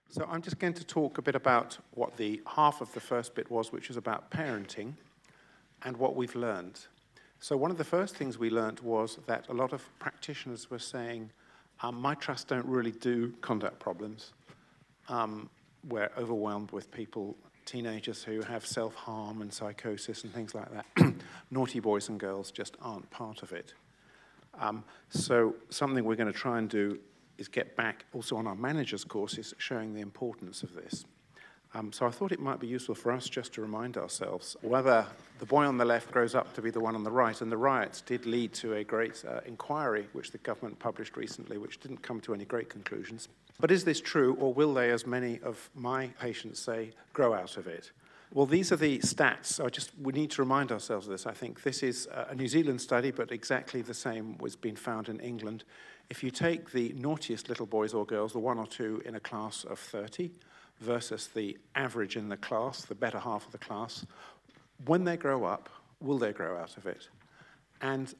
So I'm just going to talk a bit about what the half of the first bit was, which is about parenting, and what we've learned. So one of the first things we learned was that a lot of practitioners were saying, my trusts don't really do conduct problems. We're overwhelmed with people, teenagers who have self-harm and psychosis and things like that. Naughty boys and girls just aren't part of it. So something we're going to try and do is get back also on our managers courses showing the importance of this. So I thought it might be useful for us just to remind ourselves whether the boy on the left grows up to be the one on the right, and the riots did lead to a great inquiry which the government published recently, which didn't come to any great conclusions. But is this true, or will they, as many of my patients say, grow out of it? Well, these are the stats. We need to remind ourselves of this. I think this is a New Zealand study, but exactly the same was being found in England. If you take the naughtiest little boys or girls, the 1 or 2 in a class of 30, versus the average in the class, the better half of the class, when they grow up, will they grow out of it? And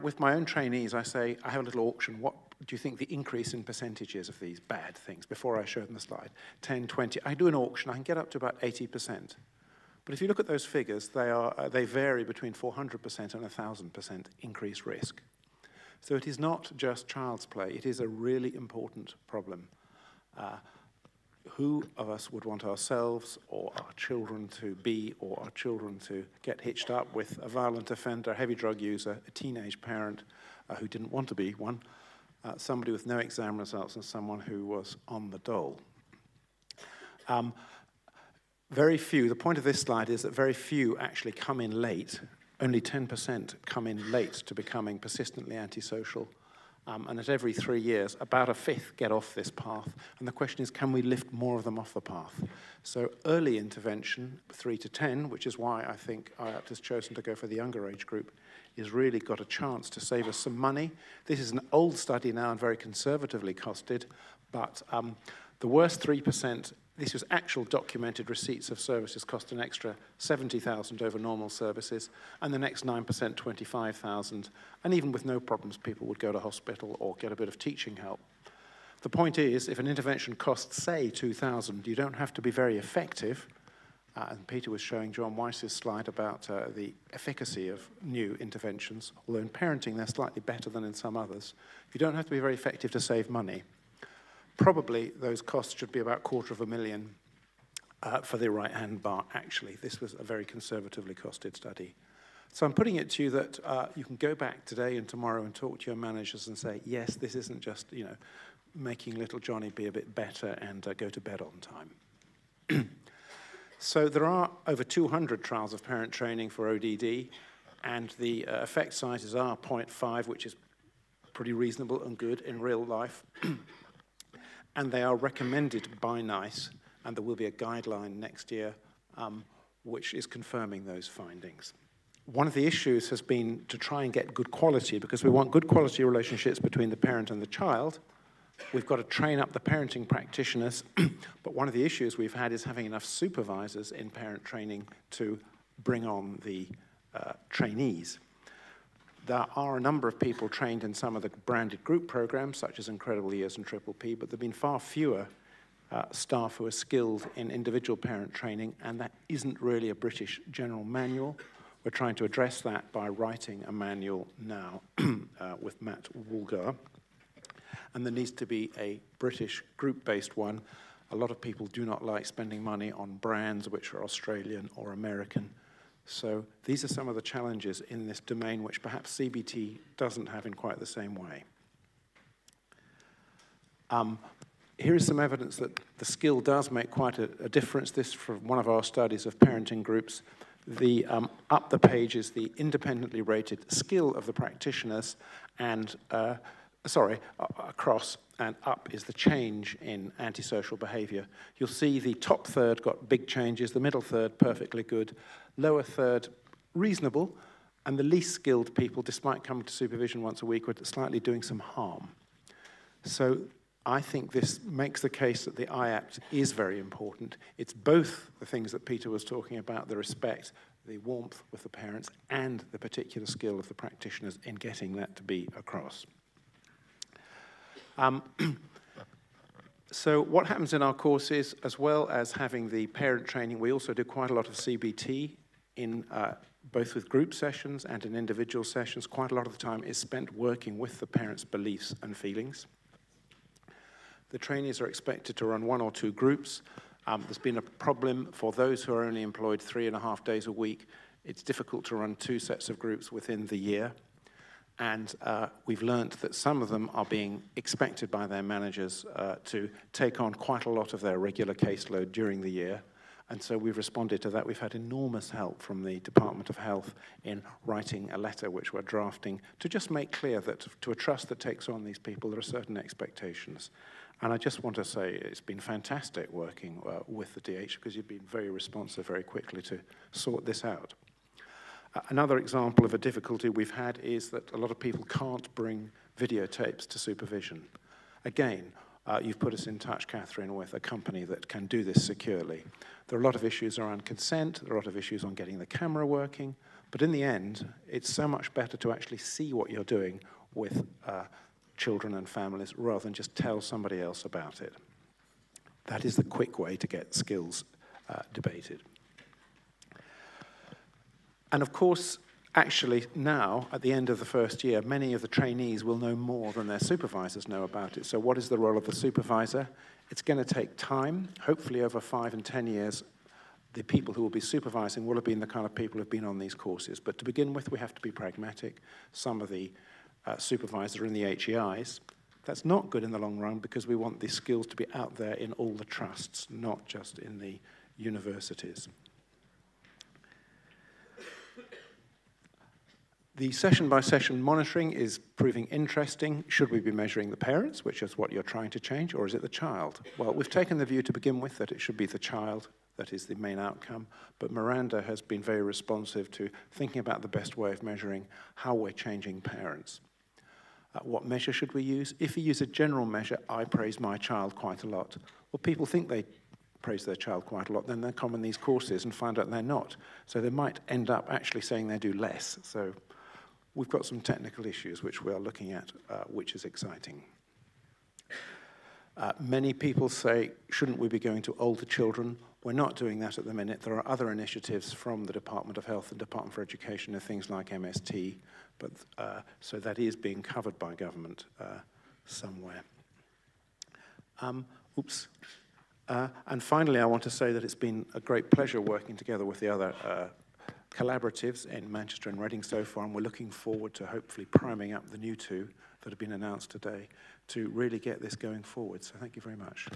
with my own trainees, I say, I have a little auction. What do you think the increase in percentages of these bad things, before I show them the slide? 10, 20. I do an auction. I can get up to about 80%. But if you look at those figures, they vary between 400% and 1,000% increased risk. So it is not just child's play. It is a really important problem. Who of us would want ourselves or our children to be, or our children to get hitched up with a violent offender, a heavy drug user, a teenage parent who didn't want to be one, somebody with no exam results, and someone who was on the dole? Very few, the point of this slide is that very few actually come in late. Only 10% come in late to becoming persistently antisocial. And at every 3 years, about a fifth get off this path. And the question is, can we lift more of them off the path? So early intervention, 3 to 10, which is why I think IAPT has chosen to go for the younger age group, is really got a chance to save us some money. This is an old study now and very conservatively costed, but the worst 3%, this was actual documented receipts of services, cost an extra $70,000 over normal services, and the next 9%, 25,000. And even with no problems, people would go to hospital or get a bit of teaching help. The point is, if an intervention costs, say, $2,000, you don't have to be very effective. And Peter was showing John Weiss's slide about the efficacy of new interventions, although in parenting they're slightly better than in some others. You don't have to be very effective to save money. Probably those costs should be about $250,000 for the right-hand bar, actually. This was a very conservatively costed study. So I'm putting it to you that you can go back today and tomorrow and talk to your managers and say, yes, this isn't just, making little Johnny be a bit better and go to bed on time. So there are over 200 trials of parent training for ODD, and the effect sizes are 0.5, which is pretty reasonable and good in real life. And they are recommended by NICE, and there will be a guideline next year which is confirming those findings. One of the issues has been to try and get good quality, because we want good quality relationships between the parent and the child. We've got to train up the parenting practitioners, but one of the issues we've had is having enough supervisors in parent training to bring on the trainees. There are a number of people trained in some of the branded group programs, such as Incredible Years and Triple P, but there have been far fewer staff who are skilled in individual parent training, and that isn't really a British general manual. We're trying to address that by writing a manual now with Matt Woolgar. And there needs to be a British group-based one. A lot of people do not like spending money on brands which are Australian or American. So these are some of the challenges in this domain which perhaps CBT doesn't have in quite the same way. Here is some evidence that the skill does make quite a difference. This from one of our studies of parenting groups. Up the page is the independently rated skill of the practitioners, and across and up is the change in antisocial behavior. You'll see the top third got big changes, the middle third perfectly good, lower third reasonable, and the least skilled people, despite coming to supervision once a week, were slightly doing some harm. So I think this makes the case that the IAPT is very important. It's both the things that Peter was talking about, the respect, the warmth with the parents, and the particular skill of the practitioners in getting that to be across. So what happens in our courses, as well as having the parent training, we also do quite a lot of CBT in both with group sessions and in individual sessions. Quite a lot of the time is spent working with the parents' beliefs and feelings. The trainees are expected to run 1 or 2 groups. There's been a problem for those who are only employed 3.5 days a week. It's difficult to run 2 sets of groups within the year. And we've learned that some of them are being expected by their managers to take on quite a lot of their regular caseload during the year. And so we've responded to that. We've had enormous help from the Department of Health in writing a letter which we're drafting to just make clear that to a trust that takes on these people, there are certain expectations. And I just want to say it's been fantastic working with the DH, because you've been very responsive very quickly to sort this out. Another example of a difficulty we've had is that a lot of people can't bring videotapes to supervision. Again, you've put us in touch, Catherine, with a company that can do this securely. There are a lot of issues around consent, there are a lot of issues on getting the camera working, but in the end, it's so much better to actually see what you're doing with children and families rather than just tell somebody else about it. That is the quick way to get skills debated. And of course, actually now, at the end of the first year, many of the trainees will know more than their supervisors know about it. So what is the role of the supervisor? It's going to take time. Hopefully over 5 and 10 years, the people who will be supervising will have been the kind of people who have been on these courses. But to begin with, we have to be pragmatic. Some of the supervisors are in the HEIs. That's not good in the long run, because we want these skills to be out there in all the trusts, not just in the universities. The session-by-session monitoring is proving interesting. Should we be measuring the parents, which is what you're trying to change, or is it the child? Well, we've taken the view to begin with that it should be the child that is the main outcome, but Miranda has been very responsive to thinking about the best way of measuring how we're changing parents. What measure should we use? If you use a general measure, I praise my child quite a lot. Well, people think they praise their child quite a lot, then they come on these courses and find out they're not. So they might end up actually saying they do less. So we've got some technical issues which we are looking at, which is exciting. Many people say, shouldn't we be going to older children? We're not doing that at the minute. There are other initiatives from the Department of Health and Department for Education and things like MST, but so that is being covered by government somewhere. And finally, I want to say that it's been a great pleasure working together with the other collaboratives in Manchester and Reading so far, and we're looking forward to hopefully priming up the new 2 that have been announced today to really get this going forward. So thank you very much.